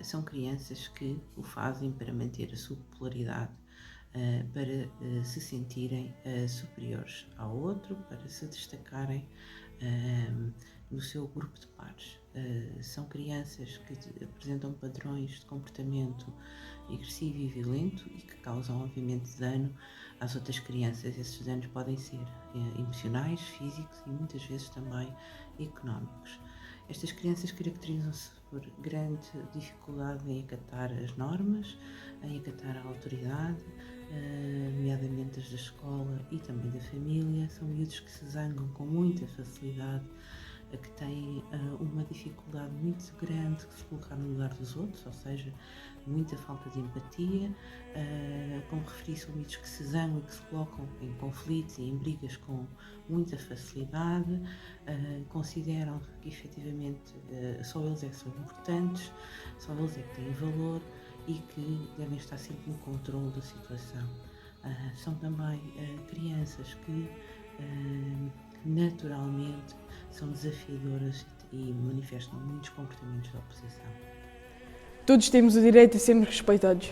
são crianças que o fazem para manter a sua popularidade, para se sentirem superiores ao outro, para se destacarem no seu grupo de pares. São crianças que apresentam padrões de comportamento agressivo e violento e que causam, obviamente, dano às outras crianças. Esses danos podem ser emocionais, físicos e muitas vezes também económicos. Estas crianças caracterizam-se por grande dificuldade em acatar as normas, em acatar a autoridade, nomeadamente as da escola e também da família. São miúdos que se zangam com muita facilidade, que têm uma dificuldade muito grande de se colocar no lugar dos outros, ou seja, muita falta de empatia. Como referi, são miúdos que se zangam e que se colocam em conflitos e em brigas com muita facilidade, consideram que efetivamente só eles é que são importantes, só eles é que têm valor e que devem estar sempre no controle da situação. São também crianças que naturalmente são desafiadoras e manifestam muitos comportamentos de oposição. Todos temos o direito a sermos respeitados.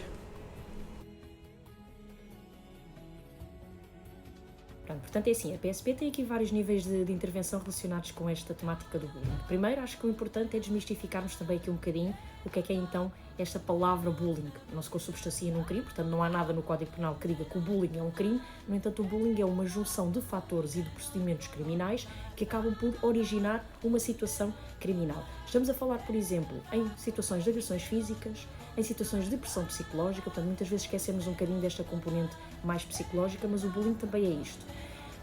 Portanto, é assim, a PSP tem aqui vários níveis de intervenção relacionados com esta temática do bullying. Primeiro, acho que o importante é desmistificarmos também aqui um bocadinho o que é então esta palavra bullying. Não se consubstancia num crime, portanto não há nada no Código Penal que diga que o bullying é um crime, no entanto o bullying é uma junção de fatores e de procedimentos criminais que acabam por originar uma situação criminal. Estamos a falar, por exemplo, em situações de agressões físicas, em situações de pressão psicológica, portanto muitas vezes esquecemos um bocadinho desta componente mais psicológica, mas o bullying também é isto.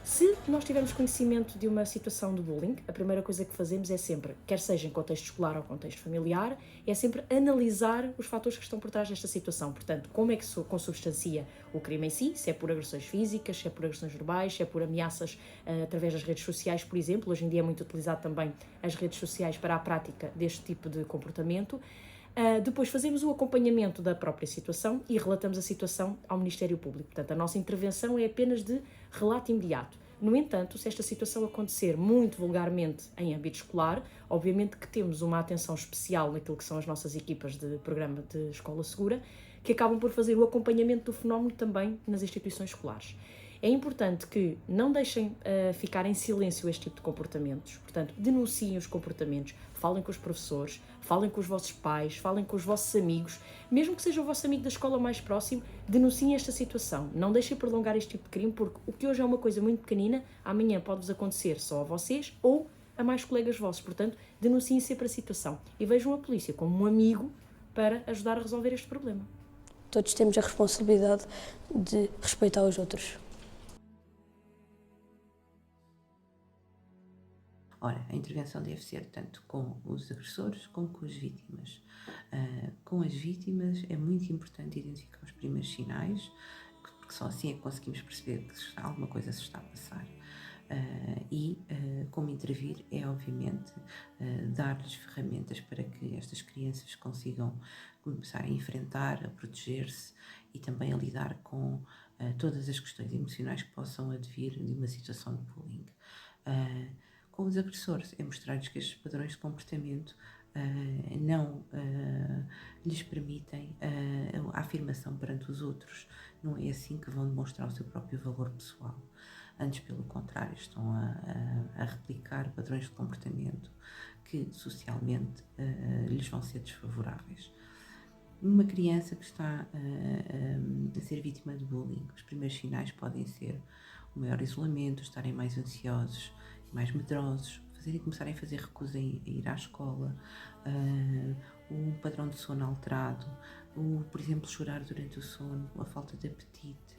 Se nós tivermos conhecimento de uma situação de bullying, a primeira coisa que fazemos é sempre, quer seja em contexto escolar ou contexto familiar, é sempre analisar os fatores que estão por trás desta situação. Portanto, como é que se consubstancia o crime em si, se é por agressões físicas, se é por agressões verbais, se é por ameaças através das redes sociais, por exemplo. Hoje em dia é muito utilizado também as redes sociais para a prática deste tipo de comportamento. Depois fazemos o acompanhamento da própria situação e relatamos a situação ao Ministério Público. Portanto, a nossa intervenção é apenas de relato imediato. No entanto, se esta situação acontecer muito vulgarmente em âmbito escolar, obviamente que temos uma atenção especial naquilo que são as nossas equipas de programa de escola segura, que acabam por fazer o acompanhamento do fenómeno também nas instituições escolares. É importante que não deixem ficar em silêncio este tipo de comportamentos, portanto, denunciem os comportamentos, falem com os professores, falem com os vossos pais, falem com os vossos amigos, mesmo que seja o vosso amigo da escola mais próximo, denunciem esta situação, não deixem prolongar este tipo de crime, porque o que hoje é uma coisa muito pequenina, amanhã pode-vos acontecer só a vocês ou a mais colegas vossos, portanto, denunciem sempre a situação e vejam a polícia como um amigo para ajudar a resolver este problema. Todos temos a responsabilidade de respeitar os outros. Ora, a intervenção deve ser tanto com os agressores como com as vítimas. Com as vítimas é muito importante identificar os primeiros sinais, porque só assim é que conseguimos perceber que alguma coisa se está a passar. Como intervir é, obviamente, dar-lhes ferramentas para que estas crianças consigam começar a enfrentar, a proteger-se e também a lidar com todas as questões emocionais que possam advir de uma situação de bullying. Com os agressores, é mostrar-lhes que estes padrões de comportamento não lhes permitem a afirmação perante os outros. Não é assim que vão demonstrar o seu próprio valor pessoal. Antes, pelo contrário, estão a replicar padrões de comportamento que socialmente lhes vão ser desfavoráveis. Uma criança que está a ser vítima de bullying, os primeiros sinais podem ser o maior isolamento, estarem mais ansiosos, mais medrosos, começarem a fazer recusa em ir à escola, o padrão de sono alterado, por exemplo, chorar durante o sono, a falta de apetite,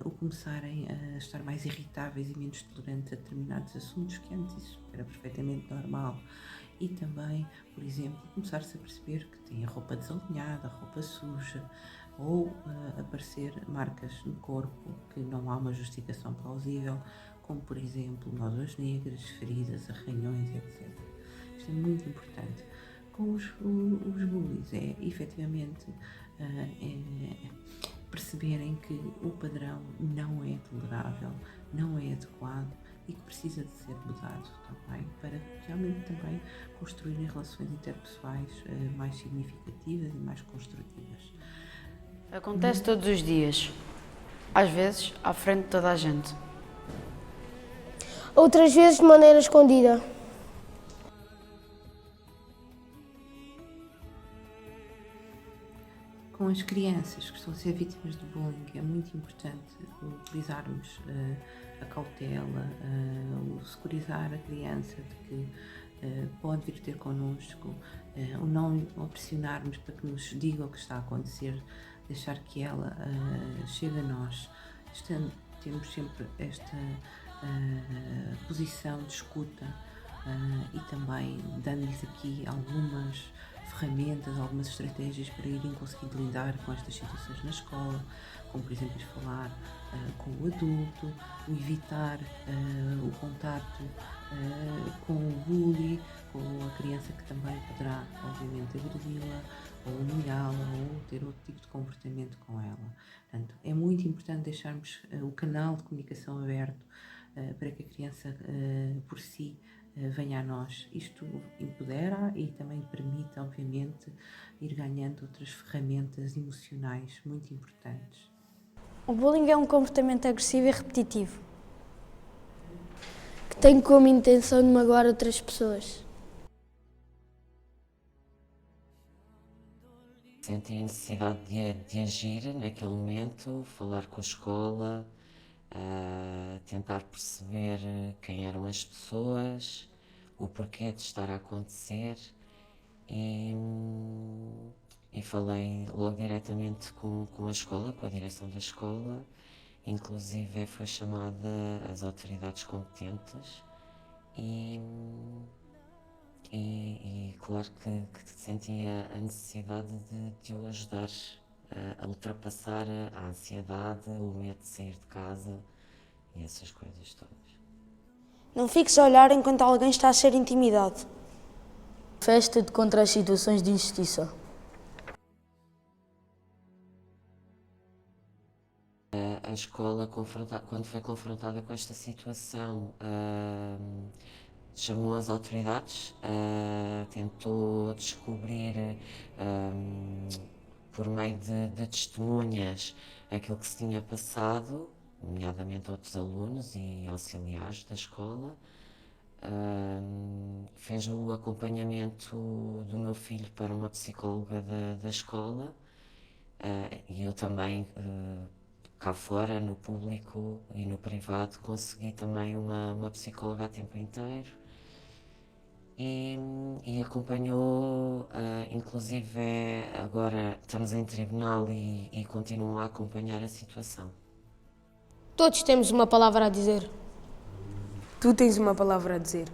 ou começarem a estar mais irritáveis e menos tolerantes a determinados assuntos que antes isso era perfeitamente normal. E também, por exemplo, começar-se a perceber que tem a roupa desalinhada, a roupa suja, ou aparecer marcas no corpo que não há uma justificação plausível, como por exemplo nódoas negras, feridas, arranhões, etc. Isto é muito importante. Com os bullies é efetivamente perceberem que o padrão não é tolerável, não é adequado e que precisa de ser mudado também, para realmente também construírem relações interpessoais mais significativas e mais construtivas. Acontece todos os dias, às vezes à frente de toda a gente. Outras vezes de maneira escondida. Com as crianças que estão a ser vítimas de bullying, é muito importante utilizarmos a cautela, o securizar a criança de que pode vir ter connosco, o não pressionarmos para que nos diga o que está a acontecer, deixar que ela chegue a nós. Temos sempre esta posição de escuta e também dando-lhes aqui algumas ferramentas, algumas estratégias para irem conseguindo lidar com estas situações na escola, como por exemplo falar com o adulto, o evitar o contacto com o bully, com a criança que também poderá obviamente agredi-la ou humilhá-la ou ter outro tipo de comportamento com ela. Portanto, é muito importante deixarmos o canal de comunicação aberto para que a criança por si venha a nós. Isto empodera e também permite, obviamente, ir ganhando outras ferramentas emocionais muito importantes. O bullying é um comportamento agressivo e repetitivo. Que tem como intenção de magoar outras pessoas. Senti a necessidade de agir naquele momento, falar com a escola, tentar perceber quem eram as pessoas, o porquê de estar a acontecer e falei logo diretamente com a escola, com a direção da escola, inclusive foi chamada as autoridades competentes e claro que sentia a necessidade de o ajudar a ultrapassar a ansiedade, o medo de sair de casa e essas coisas todas. Não fiques a olhar enquanto alguém está a ser intimidado. Festa-te contra as situações de injustiça. A escola, quando foi confrontada com esta situação, chamou as autoridades, tentou descobrir por meio de testemunhas aquilo que se tinha passado, nomeadamente outros alunos e auxiliares da escola. Fez o acompanhamento do meu filho para uma psicóloga da escola e eu também, cá fora, no público e no privado, consegui também uma psicóloga a tempo inteiro e acompanhou, inclusive agora estamos em tribunal e continuam a acompanhar a situação. Todos temos uma palavra a dizer. Tu tens uma palavra a dizer.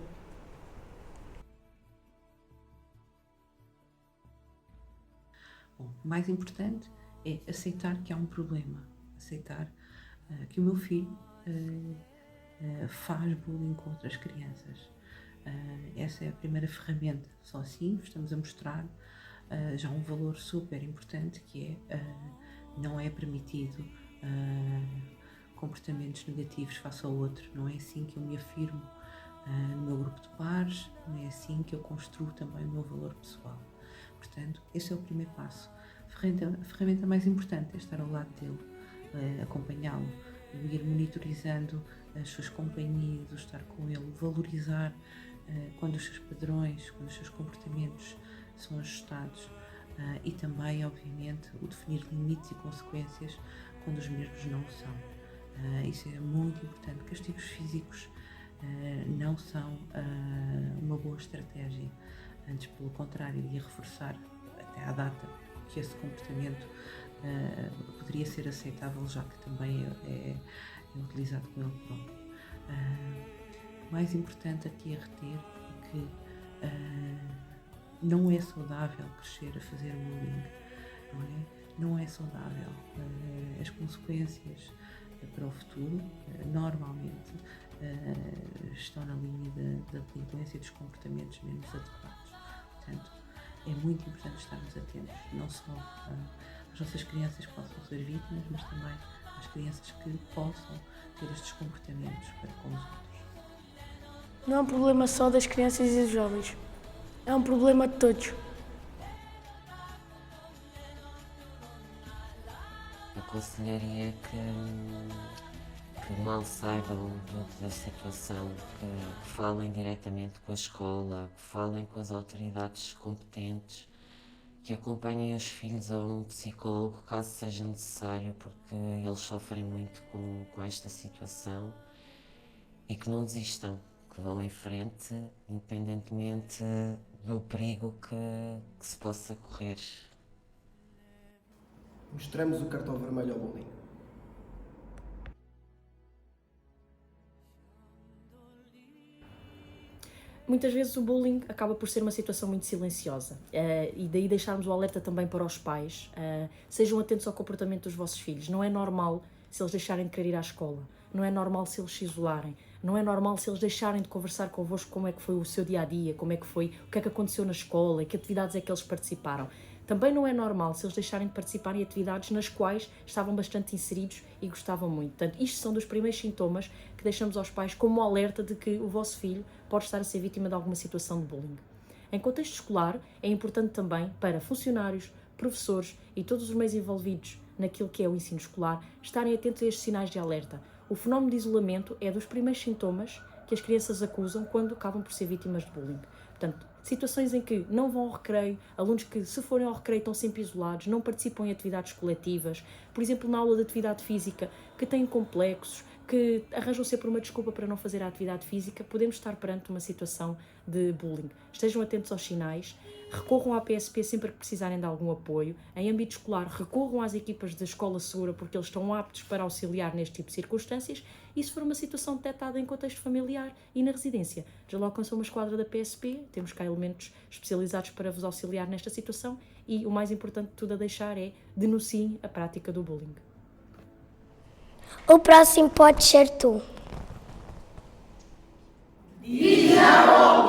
Bom, o mais importante é aceitar que há um problema, aceitar que o meu filho faz bullying com outras crianças. Essa é a primeira ferramenta. Só assim estamos a mostrar já um valor super importante, que é não é permitido comportamentos negativos face ao outro. Não é assim que eu me afirmo no meu grupo de pares, não é assim que eu construo também o meu valor pessoal. Portanto, esse é o primeiro passo. A ferramenta mais importante é estar ao lado dele, acompanhá-lo, ir monitorizando as suas companhias, o estar com ele, valorizar quando os seus padrões, quando os seus comportamentos são ajustados e também, obviamente, o definir limites e consequências quando os mesmos não o são. Isso é muito importante. Castigos físicos não são uma boa estratégia. Antes, pelo contrário, iria reforçar até à data que esse comportamento poderia ser aceitável, já que também é utilizado com ele próprio. O mais importante aqui a reter é que não é saudável crescer a fazer bullying, não é? Não é saudável. As consequências para o futuro normalmente estão na linha da delinquência e dos comportamentos menos adequados. Portanto, é muito importante estarmos atentos, não só as nossas crianças que possam ser vítimas, mas também às crianças que possam ter estes comportamentos para com os outros. Não é um problema só das crianças e dos jovens. É um problema de todos. Aconselharia que mal saibam da situação, que falem diretamente com a escola, que falem com as autoridades competentes, que acompanhem os filhos a um psicólogo caso seja necessário, porque eles sofrem muito com esta situação, e que não desistam, que vão em frente, independentemente do perigo que se possa correr. Mostramos o cartão vermelho ao bullying. Muitas vezes o bullying acaba por ser uma situação muito silenciosa e daí deixarmos o alerta também para os pais. Sejam atentos ao comportamento dos vossos filhos. Não é normal se eles deixarem de querer ir à escola. Não é normal se eles se isolarem. Não é normal se eles deixarem de conversar convosco como é que foi o seu dia-a-dia, como é que foi, o que é que aconteceu na escola e que atividades é que eles participaram. Também não é normal se eles deixarem de participar em atividades nas quais estavam bastante inseridos e gostavam muito. Portanto, isto são dos primeiros sintomas que deixamos aos pais como alerta de que o vosso filho pode estar a ser vítima de alguma situação de bullying. Em contexto escolar, é importante também para funcionários, professores e todos os meios envolvidos naquilo que é o ensino escolar estarem atentos a estes sinais de alerta. O fenómeno de isolamento é dos primeiros sintomas que as crianças acusam quando acabam por ser vítimas de bullying. Portanto, situações em que não vão ao recreio, alunos que, se forem ao recreio, estão sempre isolados, não participam em atividades coletivas, por exemplo, na aula de atividade física, que têm complexos, que arranjam sempre uma desculpa para não fazer a atividade física, podemos estar perante uma situação de bullying. Estejam atentos aos sinais, recorram à PSP sempre que precisarem de algum apoio. Em âmbito escolar, recorram às equipas de escola segura porque eles estão aptos para auxiliar neste tipo de circunstâncias, e se for uma situação detectada em contexto familiar e na residência, deslocam-se a uma esquadra da PSP, temos cá elementos especializados para vos auxiliar nesta situação, e o mais importante de tudo a deixar é denunciem a prática do bullying. O próximo pode ser tu. Diz não ao